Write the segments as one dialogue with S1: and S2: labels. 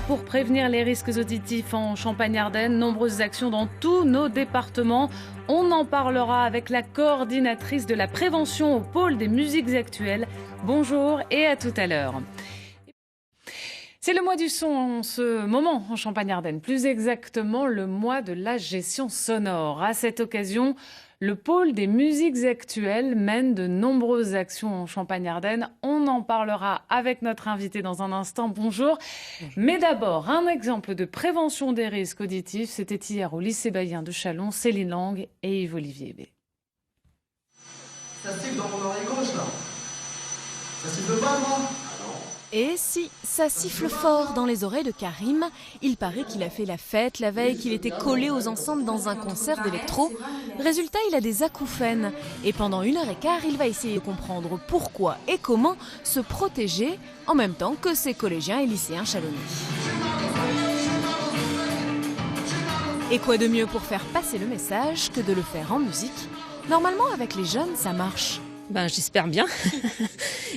S1: pour prévenir les risques auditifs en Champagne-Ardenne. Nombreuses actions dans tous nos départements. On en parlera avec la coordinatrice de la prévention au pôle des musiques actuelles. Bonjour et à tout à l'heure. C'est le mois du son en ce moment en Champagne-Ardenne, plus exactement le mois de la gestion sonore. À cette occasion, le pôle des musiques actuelles mène de nombreuses actions en Champagne-Ardenne. On en parlera avec notre invité dans un instant. Bonjour. Mais d'abord, un exemple de prévention des risques auditifs. C'était hier au lycée Bayen de Châlons, Céline Lang et Yves-Olivier B.
S2: Ça siffle dans mon oreille gauche là. Ça siffle pas moi.
S3: Et si, ça siffle fort dans les oreilles de Karim. Il paraît qu'il a fait la fête la veille, qu'il était collé aux enceintes dans un concert d'électro. Résultat, il a des acouphènes. Et pendant 1h15, il va essayer de comprendre pourquoi et comment se protéger en même temps que ses collégiens et lycéens chalonnais. Et quoi de mieux pour faire passer le message que de le faire en musique? Normalement, avec les jeunes, ça marche.
S4: J'espère bien.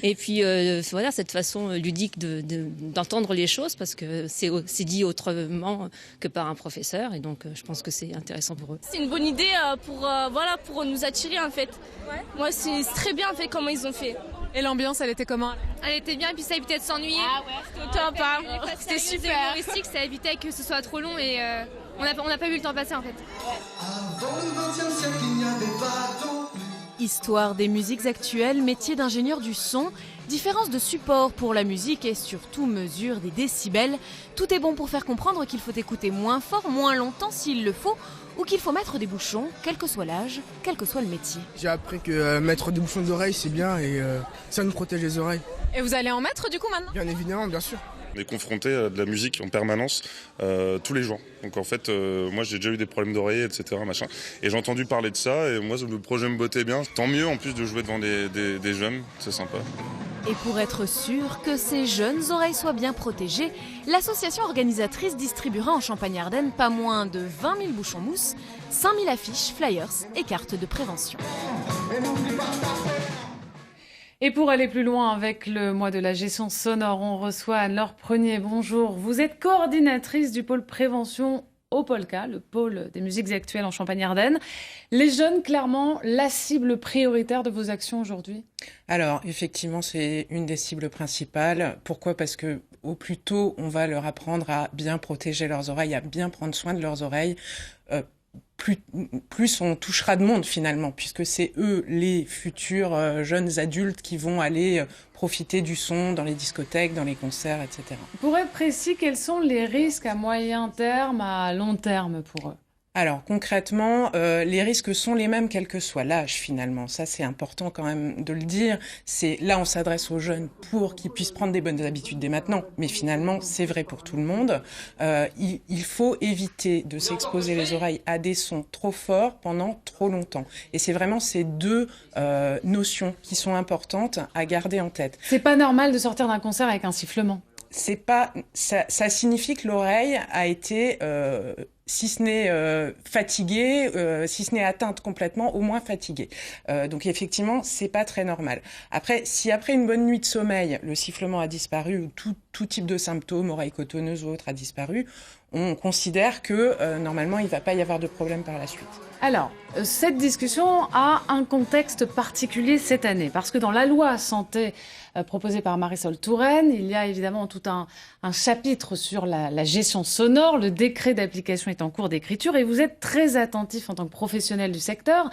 S4: Et puis voilà, cette façon ludique d'entendre les choses, parce que c'est dit autrement que par un professeur, et donc je pense que c'est intéressant pour eux.
S5: C'est une bonne idée pour nous attirer en fait. Ouais. Moi c'est très bien en fait comment ils ont fait.
S6: Et l'ambiance, elle était comment?
S5: Elle était bien, et puis ça évitait de s'ennuyer. Ah ouais, c'était au top. C'était super. Humoristique, ça évitait que ce soit trop long et on n'a pas vu le temps passer en fait.
S2: Avant le 20e siècle, il n'y avait pas d'eau.
S3: Histoire des musiques actuelles, métier d'ingénieur du son, différence de support pour la musique et surtout mesure des décibels. Tout est bon pour faire comprendre qu'il faut écouter moins fort, moins longtemps s'il le faut, ou qu'il faut mettre des bouchons, quel que soit l'âge, quel que soit le métier.
S7: J'ai appris que mettre des bouchons d'oreilles c'est bien et ça nous protège les oreilles.
S6: Et vous allez en mettre du coup maintenant?
S7: Bien évidemment, bien sûr.
S8: On est confronté à de la musique en permanence tous les jours. Donc en fait, moi j'ai déjà eu des problèmes d'oreilles, etc. Machin. Et j'ai entendu parler de ça et moi le projet me bottait bien. Tant mieux en plus de jouer devant des jeunes, c'est sympa.
S3: Et pour être sûr que ces jeunes oreilles soient bien protégées, l'association organisatrice distribuera en Champagne-Ardenne pas moins de 20 000 bouchons mousse, 5 000 affiches, flyers et cartes de prévention.
S1: Et pour aller plus loin avec le mois de la gestion sonore, on reçoit Anne-Laure Prenier. Bonjour, vous êtes coordinatrice du pôle prévention au Polka, le pôle des musiques actuelles en Champagne-Ardenne. Les jeunes, clairement, la cible prioritaire de vos actions aujourd'hui?
S9: Alors, effectivement, c'est une des cibles principales. Pourquoi? Parce que au plus tôt, on va leur apprendre à bien protéger leurs oreilles, à bien prendre soin de leurs oreilles. Plus on touchera de monde finalement, puisque c'est eux les futurs jeunes adultes qui vont aller profiter du son dans les discothèques, dans les concerts, etc.
S1: Pour être précis, quels sont les risques à moyen terme, à long terme pour eux?
S9: Alors concrètement, les risques sont les mêmes quel que soit l'âge finalement. Ça c'est important quand même de le dire. Là on s'adresse aux jeunes pour qu'ils puissent prendre des bonnes habitudes dès maintenant. Mais finalement c'est vrai pour tout le monde. Il faut éviter de s'exposer les oreilles à des sons trop forts pendant trop longtemps. Et c'est vraiment ces deux notions qui sont importantes à garder en tête.
S1: C'est pas normal de sortir d'un concert avec un sifflement.
S9: Ça signifie que l'oreille a été si ce n'est fatiguée, si ce n'est atteinte complètement, au moins fatiguée. Donc effectivement, c'est pas très normal. Après, si après une bonne nuit de sommeil, le sifflement a disparu ou tout type de symptômes, oreille cotonneuse ou autre, a disparu, on considère que normalement, il ne va pas y avoir de problème par la suite.
S1: Alors, cette discussion a un contexte particulier cette année, parce que dans la loi santé proposée par Marisol Touraine, il y a évidemment tout un chapitre sur la gestion sonore. Le décret d'application est en cours d'écriture et vous êtes très attentif en tant que professionnel du secteur,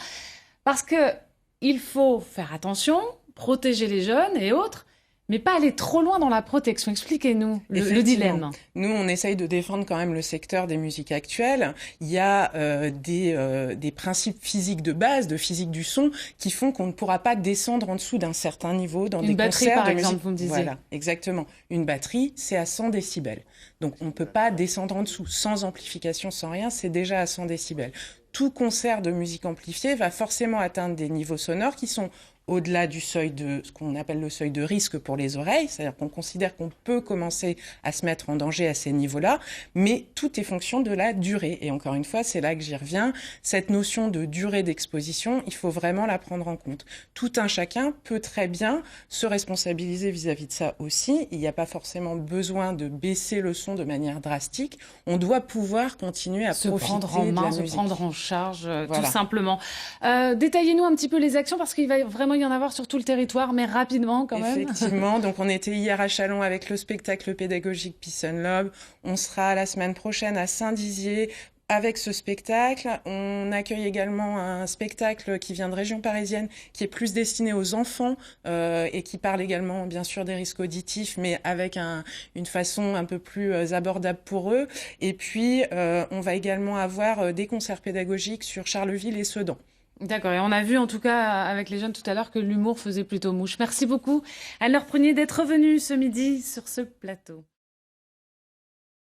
S1: parce qu'il faut faire attention, protéger les jeunes et autres, mais pas aller trop loin dans la protection. Expliquez-nous le dilemme.
S9: Nous, on essaye de défendre quand même le secteur des musiques actuelles. Il y a des principes physiques de base, de physique du son, qui font qu'on ne pourra pas descendre en dessous d'un certain niveau dans des concerts
S1: par
S9: de
S1: exemple,
S9: musique.
S1: Vous me disiez.
S9: Voilà, exactement. Une batterie, c'est à 100 décibels. Donc, on ne peut pas descendre en dessous. Sans amplification, sans rien, c'est déjà à 100 décibels. Tout concert de musique amplifiée va forcément atteindre des niveaux sonores qui sont au-delà du seuil de ce qu'on appelle le seuil de risque pour les oreilles, c'est-à-dire qu'on considère qu'on peut commencer à se mettre en danger à ces niveaux-là, mais tout est fonction de la durée. Et encore une fois, c'est là que j'y reviens. Cette notion de durée d'exposition, il faut vraiment la prendre en compte. Tout un chacun peut très bien se responsabiliser vis-à-vis de ça aussi. Il n'y a pas forcément besoin de baisser le son de manière drastique. On doit pouvoir continuer à profiter
S1: prendre en main,
S9: de la musique.
S1: se prendre en charge,
S9: Voilà.
S1: tout simplement. Détaillez-nous un petit peu les actions, parce qu'il va vraiment y en avoir sur tout le territoire, mais rapidement quand même.
S9: Effectivement, donc on était hier à Châlons avec le spectacle pédagogique Peace and Love. On sera la semaine prochaine à Saint-Dizier avec ce spectacle. On accueille également un spectacle qui vient de région parisienne, qui est plus destiné aux enfants et qui parle également bien sûr des risques auditifs, mais avec une façon un peu plus abordable pour eux. Et puis on va également avoir des concerts pédagogiques sur Charleville et Sedan.
S1: D'accord, et on a vu en tout cas avec les jeunes tout à l'heure que l'humour faisait plutôt mouche. Merci beaucoup Anne-Laure Prunier d'être venue ce midi sur ce plateau.